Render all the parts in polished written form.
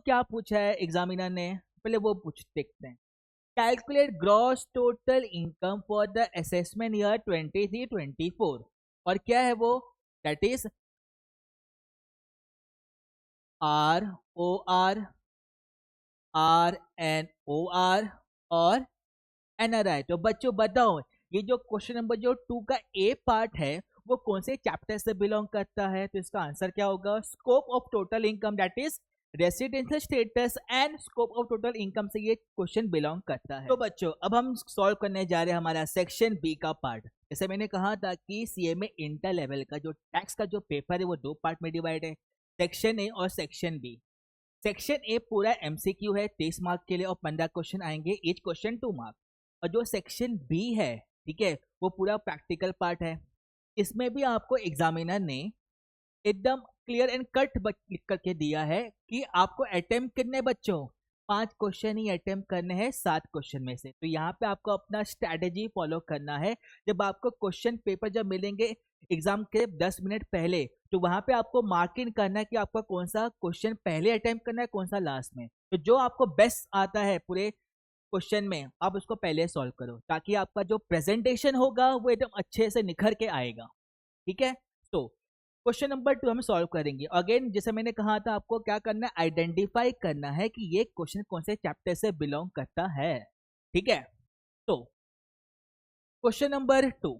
क्या पूछा है एग्जामिनर ने, पहले वो पूछ देखते हैं। Calculate gross total income for the assessment year 23-24। और क्या है वो, दैट इज ROR, RNOR और NRI। तो बच्चों बताओ, ये जो क्वेश्चन नंबर जो 2 का ए पार्ट है वो कौन से चैप्टर से बिलोंग करता है? तो इसका आंसर क्या होगा, scope of total income, that is residential status and scope of total income से ये क्वेश्चन बिलोंग करता है। तो बच्चों अब हम सॉल्व करने जा रहे हैं हमारा सेक्शन बी का पार्ट। जैसे मैंने कहा था कि सीए में इंटर लेवल का जो टैक्स का जो पेपर है वो 2 पार्ट में डिवाइड है, सेक्शन ए और सेक्शन बी। सेक्शन ए पूरा एमसीक्यू है 23 मार्क के लिए और 15 क्वेश्चन आएंगे, ईच क्वेश्चन 2 मार्क। और जो सेक्शन बी है, ठीक है, वो पूरा प्रैक्टिकल पार्ट है। इसमें भी आपको एग्जामिनर ने एकदम क्लियर एंड कट लिख करके दिया है कि आपको अटेम्प्ट कितने बच्चों, 5 क्वेश्चन ही अटेम्प्ट करने हैं 7 क्वेश्चन में से। तो यहाँ पे आपको अपना स्ट्रैटेजी फॉलो करना है। जब आपको क्वेश्चन पेपर जब मिलेंगे एग्जाम के 10 मिनट पहले, तो वहां पे आपको मार्किंग करना है कि आपका कौन सा क्वेश्चन पहले अटेम्प्ट करना है, कौन सा लास्ट में। तो जो आपको बेस्ट आता है पूरे क्वेश्चन में आप उसको पहले सॉल्व करो, ताकि आपका जो प्रेजेंटेशन होगा वो एकदम अच्छे से निखर के आएगा। ठीक है, तो क्वेश्चन नंबर 2 हम सॉल्व करेंगे। अगेन जैसे मैंने कहा था, आपको क्या करना है, आइडेंटिफाई करना है कि ये क्वेश्चन कौन से चैप्टर से बिलोंग करता है। ठीक है, तो question number 2,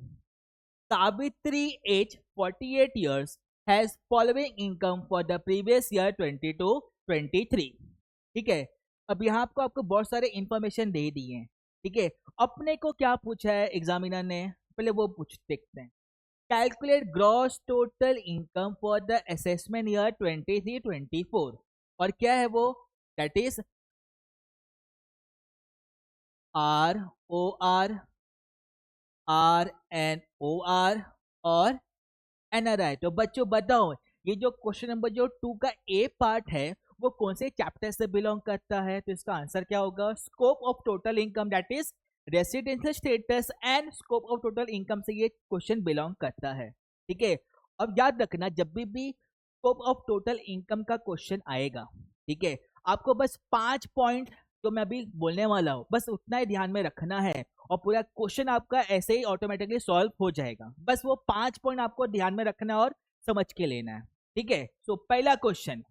Savitri, age 48 years, has following income for the previous year 22-23। ठीक है, अब यहाँ आपको बहुत सारे इंफॉर्मेशन दे दिए हैं। ठीक है, अपने को क्या पूछा है एग्जामिनर ने, पहले वो पूछ देखते हैं। Calculate gross total income for the assessment year 23-24। और क्या है वो, दैट इज ROR, RNOR और NRI। तो बच्चों बताओ, ये जो क्वेश्चन नंबर जो 2 का ए पार्ट है वो कौन से चैप्टर से बिलोंग करता है? तो इसका आंसर क्या होगा, scope of total income, that is residential status and scope of total income से ये क्वेश्चन बिलोंग करता है। ठीक है, अब याद रखना जब भी स्कोप ऑफ टोटल इनकम का क्वेश्चन आएगा, ठीक है, आपको बस 5 पॉइंट जो मैं अभी बोलने वाला हूँ बस उतना ही ध्यान में रखना है और पूरा क्वेश्चन आपका ऐसे ही ऑटोमेटिकली सॉल्व हो जाएगा। बस वो 5 पॉइंट आपको ध्यान में रखना है और समझ के लेना है। ठीक है, सो पहला क्वेश्चन,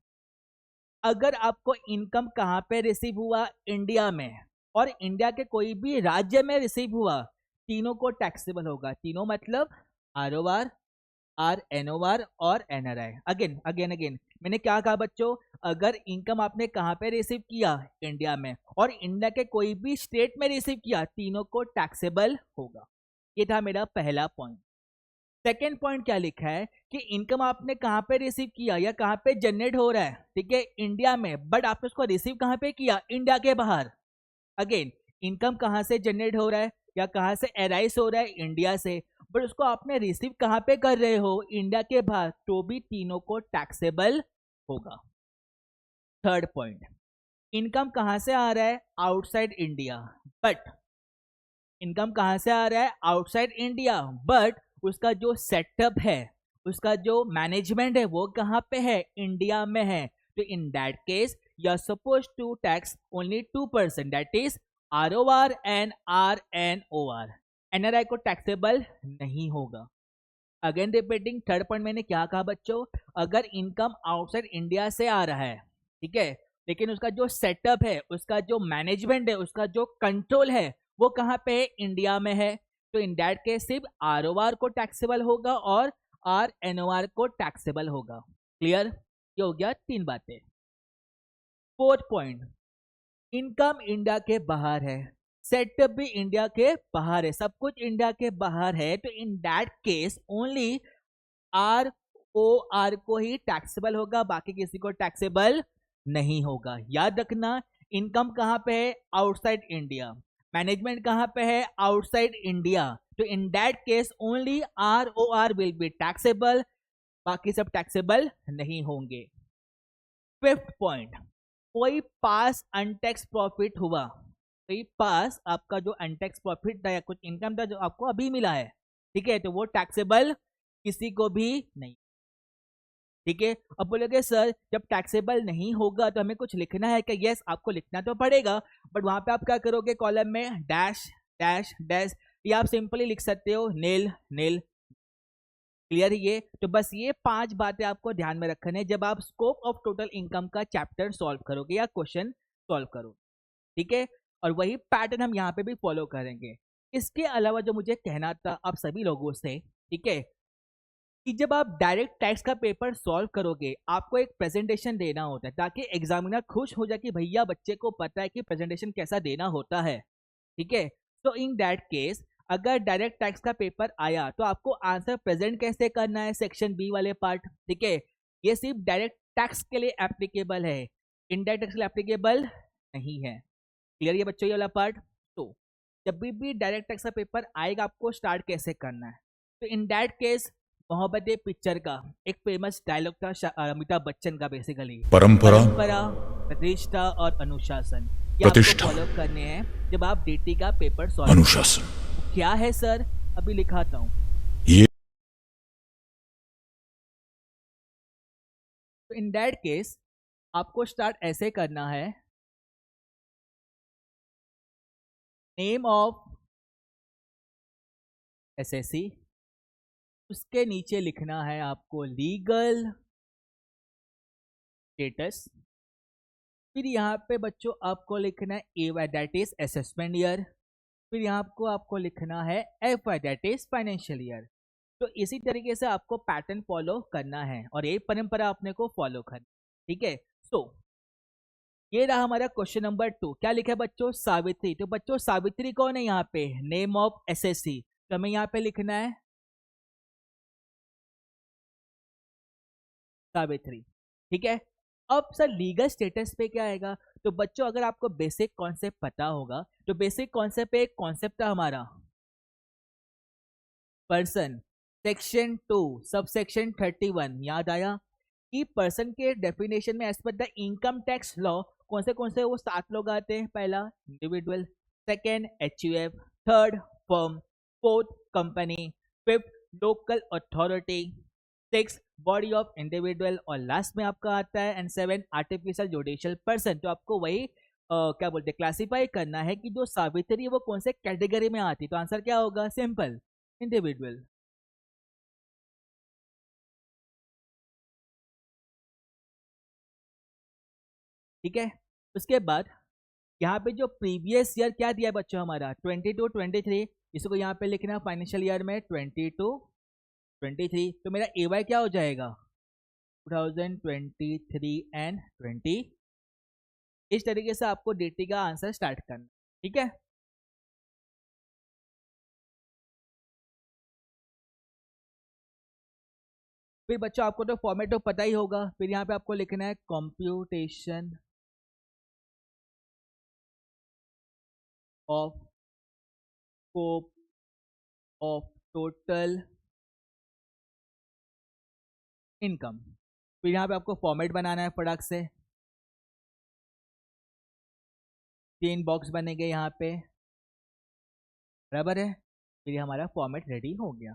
अगर आपको इनकम कहाँ पे रिसीव हुआ, इंडिया में, और इंडिया के कोई भी राज्य में रिसीव हुआ, तीनों को टैक्सेबल होगा। तीनों मतलब ROR, RNOR और NRI। अगेन अगेन अगेन मैंने क्या कहा बच्चों, अगर इनकम आपने कहाँ पे रिसीव किया, इंडिया में, और इंडिया के कोई भी स्टेट में रिसीव किया, तीनों को टैक्सेबल होगा। ये था मेरा पहला पॉइंट। सेकेंड पॉइंट क्या लिखा है कि इनकम आपने कहाँ पे रिसीव किया या कहाँ पे जनरेट हो रहा है, ठीक है, इंडिया में, बट आपने उसको रिसीव कहाँ पे किया, इंडिया के बाहर। अगेन इनकम कहाँ से जनरेट हो रहा है या कहाँ से एराइज हो रहा है, इंडिया से, बट उसको आपने रिसीव कहाँ पे कर रहे हो, इंडिया के बाहर, तो भी तीनों को टैक्सेबल होगा। थर्ड पॉइंट, इनकम कहाँ से आ रहा है, आउटसाइड इंडिया, बट इनकम कहाँ से आ रहा है, आउटसाइड इंडिया, बट उसका जो सेटअप है, उसका जो मैनेजमेंट है वो कहाँ पे है, इंडिया में है। तो in that case you are suppose to tax only 2%, that is ROR and RNOR। NRI को टैक्सेबल नहीं होगा। अगेन रिपीटिंग, थर्ड पॉइंट मैंने क्या कहा बच्चों, अगर इनकम आउटसाइड इंडिया से आ रहा है, ठीक है, लेकिन उसका जो सेटअप है, उसका जो मैनेजमेंट है, उसका जो कंट्रोल है, वो कहाँ पे है, इंडिया में है, तो इन दैट केस सिर्फ ROR को टैक्सेबल होगा और RNOR को टैक्सेबल होगा। क्लियर, ये हो गया 3 बातें। फोर्थ पॉइंट, इनकम इंडिया के बाहर है, सेटअप भी इंडिया के बाहर है, सब कुछ इंडिया के बाहर है, तो in that case only ROR को ही टैक्सेबल होगा, बाकी किसी को टैक्सेबल नहीं होगा। याद रखना, इनकम कहाँ पे है, आउटसाइड इंडिया, मैनेजमेंट कहाँ पे है, आउटसाइड इंडिया, तो in that case only ROR will be taxable, बाकी सब टैक्सेबल नहीं होंगे। फिफ्थ पॉइंट, कोई पास अनटैक्स प्रॉफिट हुआ, कोई पास आपका जो अनटैक्स प्रॉफिट था या कुछ इनकम था जो आपको अभी मिला है, ठीक है, तो वो टैक्सेबल किसी को भी नहीं। ठीक है। अब बोलोगे सर जब टैक्सेबल नहीं होगा तो हमें कुछ लिखना है कि यस आपको लिखना तो पड़ेगा, बट वहां पे आप क्या करोगे, कॉलम में डैश डैश डैश, या आप सिंपली लिख सकते हो नील नील। क्लियर है ये? तो बस ये 5 बातें आपको ध्यान में रखनी है जब आप स्कोप ऑफ टोटल इनकम का चैप्टर सॉल्व करोगे या क्वेश्चन सॉल्व करोगे, ठीक है। और वही पैटर्न हम यहाँ पे भी फॉलो करेंगे। इसके अलावा जो मुझे कहना था आप सभी लोगों से, ठीक है, कि जब आप डायरेक्ट टैक्स का पेपर सॉल्व करोगे आपको एक प्रेजेंटेशन देना होता है ताकि एग्जामिनर खुश हो जाए कि भैया बच्चे को पता है कि प्रेजेंटेशन कैसा देना होता है, ठीक है। तो इन दैट केस अगर डायरेक्ट टैक्स का पेपर आया तो आपको आंसर प्रेजेंट कैसे करना है, सेक्शन बी वाले पार्ट, ठीक है। ये सिर्फ डायरेक्ट टैक्स के लिए एप्लीकेबल है, इनडायरेक्ट टैक्स के लिए एप्लीकेबल नहीं है। क्लियर ये बच्चों ये वाला पार्ट? तो जब भी डायरेक्ट टैक्स का पेपर आएगा आपको स्टार्ट कैसे करना है, तो in that case Mohabbatein picture का एक फेमस डायलॉग था अमिताभ बच्चन का, बेसिकली परंपरा, प्रतिष्ठा और अनुशासन, ये आपको प्रतिष्ठा, फॉलो करने हैं जब आप डीटी का पेपर सॉल्व। अनुशासन क्या है सर, अभी लिखाता हूँ। ये तो इन दैट केस आपको स्टार्ट ऐसे करना है, नेम ऑफ एसएससी, उसके नीचे लिखना है आपको लीगल स्टेटस, फिर यहाँ पे बच्चों आपको लिखना है A Y that is assessment year, फिर यहाँ आपको लिखना है F Y that is financial year. तो इसी तरीके से आपको पैटर्न फॉलो करना है और यही परंपरा अपने को फॉलो करना, ठीक है। सो ये रहा हमारा क्वेश्चन नंबर 2। क्या लिखा है बच्चों, सावित्री। तो बच्चों सावित्री कौन है यहाँ पे, नेम ऑफ एसएससी, तो हमें यहाँ पे लिखना है सावित्री, ठीक है। अब सर लीगल स्टेटस पे क्या आएगा, तो बच्चों अगर आपको बेसिक कॉन्सेप्ट पता होगा तो बेसिक कॉन्सेप्ट पे एक कॉन्सेप्ट था हमारा पर्सन, सेक्शन 2 सब सेक्शन 31, याद आया कि पर्सन के डेफिनेशन में as per the income tax law कौन से वो 7 लोग आते हैं। पहला individual, second HUF, third firm, fourth company, fifth local authority, six body of individual और लास्ट में आपका आता है एंड 7 आर्टिफिशियल जुडिशियल पर्सन। तो आपको वही क्या बोलते हैं क्लासिफाई करना है कि जो सावित्री है वो कौन से कैटेगरी में आती है। तो आंसर क्या होगा, सिंपल इंडिविजुअल, ठीक है। उसके बाद यहाँ पे जो प्रीवियस ईयर क्या दिया है बच्चों हमारा 22-23, इसको यहाँ पे लिखना फाइनेंशियल ईयर में 22-23, तो मेरा ए वाई क्या हो जाएगा 2023 एंड 20। इस तरीके से आपको डीटी का आंसर स्टार्ट करना, ठीक है। फिर बच्चों आपको तो फॉर्मेट तो पता ही होगा, फिर यहाँ पे आपको लिखना है computation of scope of total income. फिर यहाँ पे आपको फॉर्मेट बनाना है फटाक से, 3 बॉक्स बनेंगे यहाँ पे, बराबर है। फिर हमारा फॉर्मेट रेडी हो गया।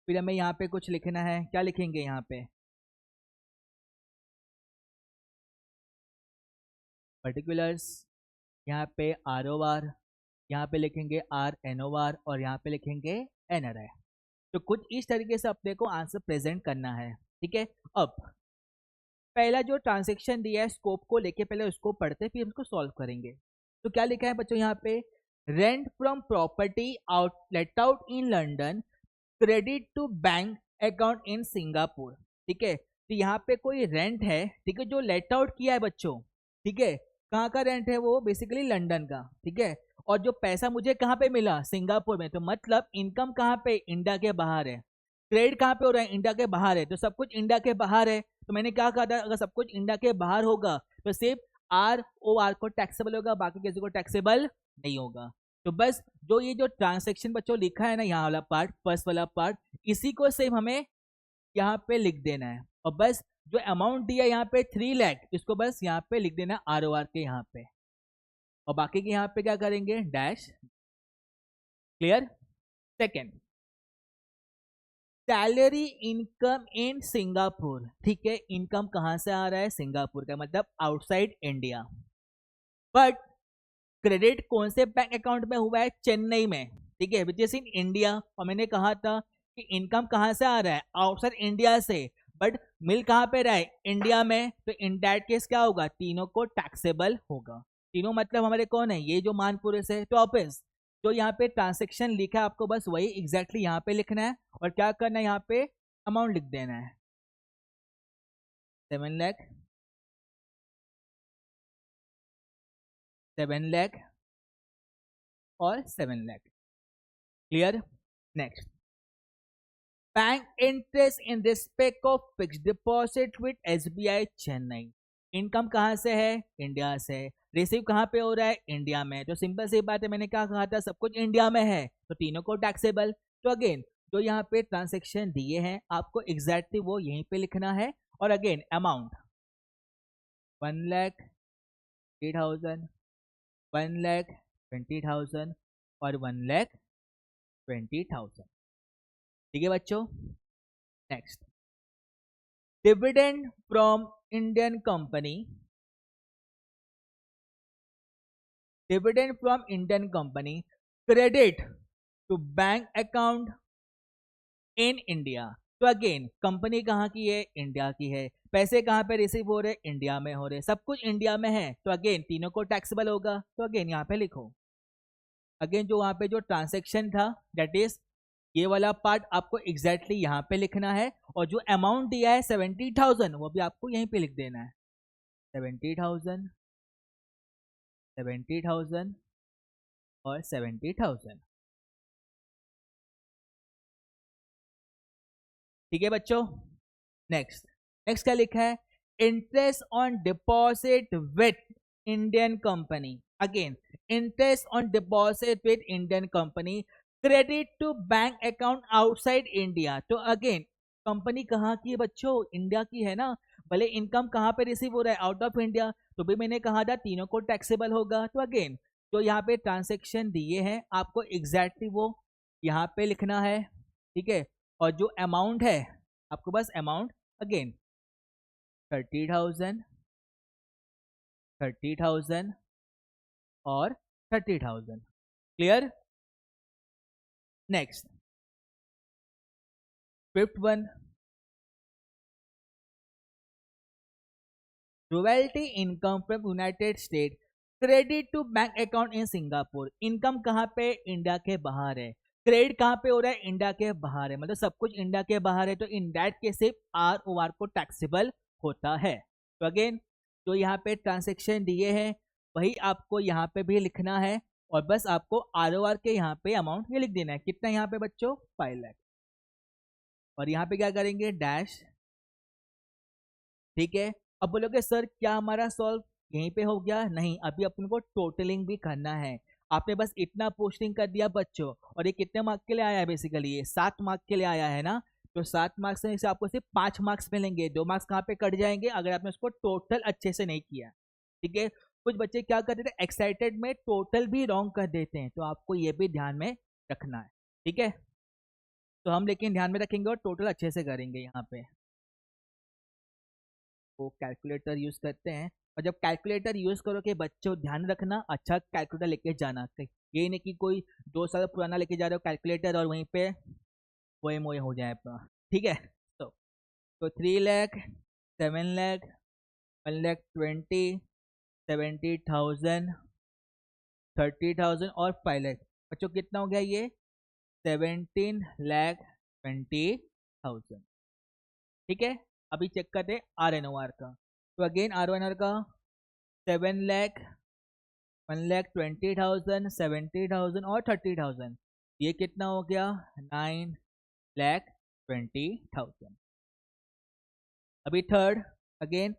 फिर हमें यहाँ पे कुछ लिखना है, क्या लिखेंगे यहाँ पे, पर्टिकुलर्स, यहाँ पे आर ओ आर, यहाँ पे लिखेंगे आर एन ओ आर और यहाँ पे लिखेंगे एन आर आई। तो कुछ इस तरीके से अपने को आंसर प्रेजेंट करना है, ठीक है। अब पहला जो ट्रांजेक्शन दिया है स्कोप को लेके, पहले उसको पढ़ते फिर उसको सॉल्व करेंगे। तो क्या लिखा है बच्चों यहाँ पे, rent from property out let out in London credit to bank account in Singapore, ठीक है। तो यहाँ पे कोई रेंट है, ठीक है, जो लेट आउट किया है बच्चों, ठीक है। कहाँ का रेंट है वो, बेसिकली लंदन का, ठीक है। और जो पैसा मुझे कहाँ पे मिला, सिंगापुर में, तो मतलब इनकम कहाँ पे, इंडिया के बाहर है। क्रेडिट कहाँ पे हो रहा है, इंडिया के बाहर है, तो सब कुछ इंडिया के बाहर है। तो मैंने क्या कहा था, अगर सब कुछ इंडिया के बाहर होगा तो सिर्फ आर ओ आर को टैक्सेबल होगा, बाकी किसी को टैक्सेबल नहीं होगा। तो बस जो ये जो ट्रांसेक्शन बच्चों लिखा है ना, यहाँ वाला पार्ट, फर्स्ट वाला पार्ट, इसी को सिर्फ हमें यहाँ पे लिख देना है। और बस जो अमाउंट दिया यहाँ पे 3 लाख, इसको बस यहाँ पे लिख देना आर ओ आर के यहाँ पे, और बाकी के यहाँ पे क्या करेंगे, dash. Clear? Second, salary income in Singapore, ठीक है, इनकम कहां से आ रहा है, सिंगापुर का मतलब आउटसाइड इंडिया। बट क्रेडिट कौन से बैंक अकाउंट में हुआ है, चेन्नई में, ठीक है, विच इज इन इंडिया। और मैंने कहा था कि इनकम कहां से आ रहा है, आउटसाइड इंडिया से, बट मिल कहां पे रहा है, इंडिया में, तो इन दैट केस क्या होगा, तीनों को टैक्सेबल होगा। तीनों मतलब हमारे कौन है, ये जो मानपुरुष है, तो ऑफिस जो यहाँ पे ट्रांसेक्शन लिखा है आपको बस वही एग्जैक्टली यहाँ पे लिखना है, और क्या करना है, यहाँ पे अमाउंट लिख देना है, 7 लाख, 7 लाख और 7 lakh. Clear. Next, bank interest in respect of fix deposit with SBI Chennai. Income कहाँ से है, इंडिया से, रिसीव कहाँ पे हो रहा है, इंडिया में, तो सिंपल सी बात है, मैंने क्या कहा था, सब कुछ इंडिया में है तो तीनों को टैक्सेबल। तो अगेन जो यहाँ पे ट्रांसेक्शन दिए हैं आपको एग्जैक्टली वो यहीं पे लिखना है, और अगेन अमाउंट 1,30,000, 1,20,000 और 1,20,000। ठीक है बच्चों। Next, dividend from Indian company, dividend from Indian company credit to bank account in India. तो अगेन कंपनी कहाँ की है, इंडिया की है, पैसे कहाँ पे रिसीव हो रहे, इंडिया में हो रहे, सब कुछ इंडिया में है, तो अगेन तीनों को टैक्सेबल होगा, तो अगेन यहाँ पे लिखो। अगेन जो वहाँ पे जो ट्रांसेक्शन था दैट इज ये वाला पार्ट आपको एग्जैक्टली यहाँ पे लिखना है, और जो अमाउंट दिया है 70,000 वो भी आपको यहीं पे लिख देना है, 70,000, 70,000 और 70,000। ठीक है बच्चों। नेक्स्ट, नेक्स्ट क्या लिखा है, interest on deposit with Indian company. Again interest on deposit with Indian company credit to bank account outside India. तो अगेन कंपनी कहाँ की है बच्चों, इंडिया की है ना, भले इनकम कहाँ पे रिसीव हो रहा है, आउट ऑफ इंडिया, तो भी मैंने कहा था तीनों को टैक्सेबल होगा। तो अगेन जो यहाँ पे ट्रांसेक्शन दिए हैं आपको एग्जैक्टली वो यहाँ पे लिखना है, ठीक है, और जो अमाउंट है आपको बस अमाउंट अगेन 30,000, 30,000 और 30,000। Clear. Next, fifth one, royalty income from United State credit to bank account in Singapore. Income कहाँ पे, इंडिया के बाहर है, क्रेडिट कहाँ पे हो रहा है, इंडिया के बाहर है, मतलब सब कुछ इंडिया के बाहर है, तो इन दैट केस सिर्फ आर ओ आर को टैक्सेबल होता है। तो अगेन जो यहाँ पे ट्रांसेक्शन दिए हैं वही आपको यहाँ पे भी लिखना है, और बस आपको आर ओ आर के यहाँ पे अमाउंट ये लिख देना है, कितना यहाँ पे बच्चों, 5 लाख, और यहाँ पे क्या करेंगे, डैश। ठीक है। अब बोलोगे सर क्या हमारा सॉल्व यहीं पे हो गया, नहीं, अभी अपन को टोटलिंग भी करना है। आपने बस इतना पोस्टिंग कर दिया बच्चों, और ये कितने मार्क के लिए आया है, बेसिकली ये 7 मार्क के लिए आया है ना, तो 7 मार्क्स में से आपको सिर्फ 5 मार्क्स मिलेंगे, 2 मार्क्स कहाँ पे कट जाएंगे अगर आपने उसको टोटल अच्छे से नहीं किया। ठीक है। कुछ बच्चे क्या करते थे, एक्साइटेड में टोटल भी रॉन्ग कर देते हैं, तो आपको ये भी ध्यान में रखना है। ठीक है, तो हम लेकिन ध्यान में रखेंगे और टोटल अच्छे से करेंगे यहाँ पे। वो कैलकुलेटर यूज करते हैं, और जब कैलकुलेटर यूज करो कि बच्चों ध्यान रखना अच्छा कैलकुलेटर लेके जाना, ये नहीं कि कोई 2 साल पुराना लेके जा रहे हो कैलकुलेटर और वहीं पे वही मोए हो जाए अपना। ठीक है। तो 3 लाख, 7 लाख, 1,20,000, 70,000, 30,000 और 5 लाख। बच्चों कितना हो गया ये, 17,20,000। ठीक है। अभी चेक करते हैं आर एन ओ आर का, तो again R O N R का 7 लाख, 1,20,000, 70,000 और 30,000, ये कितना हो गया, 9,20,000। अभी third, again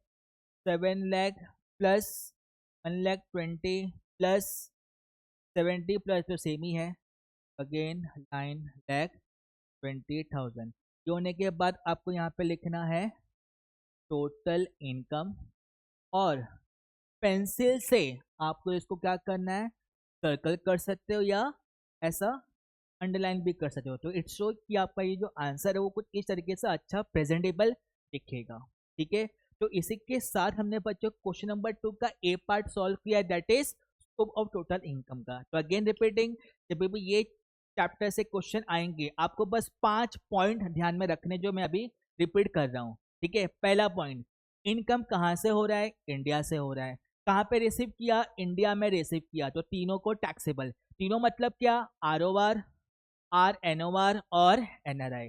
7 lakh plus 1,20,000 plus 70 plus तो सेम ही है, अगेन 9,20,000। ये होने के बाद आपको यहाँ पे लिखना है टोटल इनकम, और पेंसिल से आपको इसको क्या करना है, सर्कल कर सकते हो या ऐसा अंडरलाइन भी कर सकते हो। तो इट्स शो कि आपका ये जो आंसर है वो कुछ इस तरीके से अच्छा प्रेजेंटेबल दिखेगा। ठीक है, तो इसी के साथ हमने बच्चों क्वेश्चन नंबर 2 का ए पार्ट सॉल्व किया, that is scope of total income का। तो अगेन रिपीटिंग, जब भी ये चैप्टर से क्वेश्चन आएंगे आपको बस 5 पॉइंट ध्यान में रखने, जो मैं अभी रिपीट कर रहा हूँ। ठीक है, पहला पॉइंट, इनकम कहाँ से हो रहा है? इंडिया से हो रहा है। कहाँ पे रिसीव किया? इंडिया में रिसीव किया, तो तीनों को टैक्सेबल। तीनों मतलब क्या? ROR, RNOR और NRI।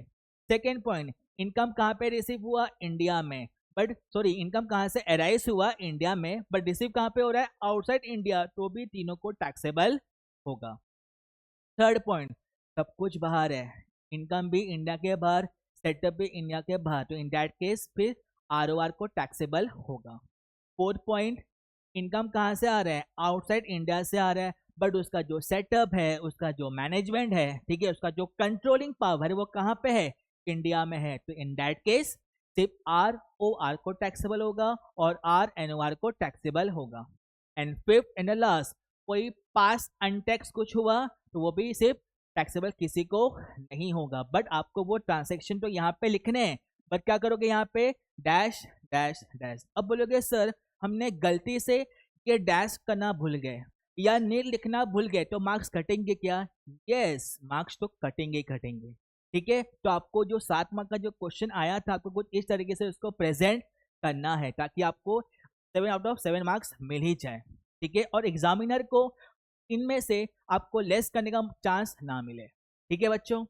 सेकेंड पॉइंट, इनकम कहाँ पे रिसीव हुआ? इंडिया में, बट सॉरी, इनकम कहाँ से अराइज हुआ? इंडिया में, बट रिसीव कहाँ पे हो रहा है? आउटसाइड इंडिया, तो भी तीनों को टैक्सेबल होगा। थर्ड पॉइंट, सब कुछ बाहर है, इनकम भी इंडिया के बाहर, सेटअप भी इंडिया के बाहर, तो इन दैट केस फिर ROR को टैक्सेबल होगा। फोर्थ पॉइंट, इनकम कहाँ से आ रहा है? आउटसाइड इंडिया से आ रहा है, बट उसका जो सेटअप है, उसका जो मैनेजमेंट है, ठीक है, उसका जो कंट्रोलिंग पावर है वो कहाँ पे है? इंडिया में है, तो इन दैट केस सिर्फ ROR को टैक्सेबल होगा और RNOR को टैक्सेबल होगा। एंड फिफ्थ एंड लास्ट, कोई पास अनटैक्स कुछ हुआ तो वो भी सिर्फ टैक्सेबल किसी को नहीं होगा, बट आपको वो ट्रांजेक्शन तो यहाँ पे लिखने हैं, बट क्या करोगे यहाँ पे? Dash dash dash. अब बोलोगे सर हमने गलती से ये डैश करना भूल गए या नील लिखना भूल गए, तो मार्क्स कटेंगे क्या? यस, मार्क्स तो कटेंगे ही कटेंगे। ठीक है, तो आपको जो 7 मार्क का जो क्वेश्चन आया था, आपको कुछ इस तरीके से उसको प्रेजेंट करना है ताकि आपको 7/7 मार्क्स मिल ही जाए। ठीक है, और एग्जामिनर को इनमें से आपको लेस करने का चांस ना मिले। ठीक है बच्चों,